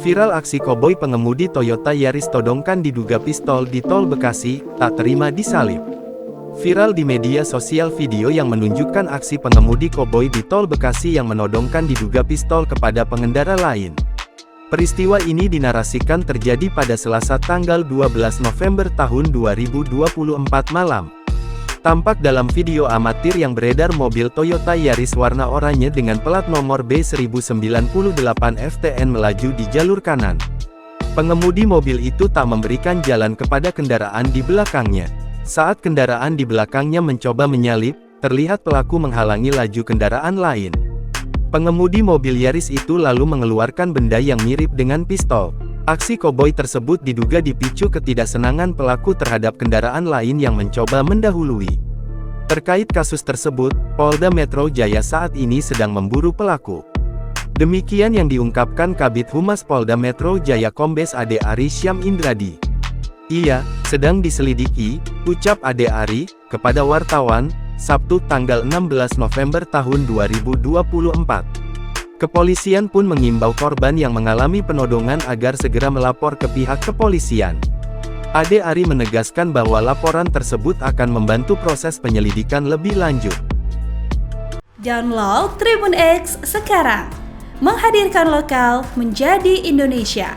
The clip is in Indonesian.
Viral aksi koboi pengemudi Toyota Yaris todongkan diduga pistol di tol Bekasi, tak terima disalib. Viral di media sosial video yang menunjukkan aksi pengemudi koboi di tol Bekasi yang menodongkan diduga pistol kepada pengendara lain. Peristiwa ini dinarasikan terjadi pada Selasa tanggal 12 November tahun 2024 malam. Tampak dalam video amatir yang beredar mobil Toyota Yaris warna oranye dengan plat nomor B1098 FTN melaju di jalur kanan. Pengemudi mobil itu tak memberikan jalan kepada kendaraan di belakangnya. Saat kendaraan di belakangnya mencoba menyalip, terlihat pelaku menghalangi laju kendaraan lain. Pengemudi mobil Yaris itu lalu mengeluarkan benda yang mirip dengan pistol. Aksi koboi tersebut diduga dipicu ketidaksenangan pelaku terhadap kendaraan lain yang mencoba mendahului. Terkait kasus tersebut, Polda Metro Jaya saat ini sedang memburu pelaku. Demikian yang diungkapkan Kabid Humas Polda Metro Jaya Kombes Ade Ari Syam Indradi. Ia sedang diselidiki, ucap Ade Ari kepada wartawan, Sabtu tanggal 16 November tahun 2024. Kepolisian pun mengimbau korban yang mengalami penodongan agar segera melapor ke pihak kepolisian. Ade Ari menegaskan bahwa laporan tersebut akan membantu proses penyelidikan lebih lanjut. Download Tribun X sekarang, menghadirkan lokal menjadi Indonesia.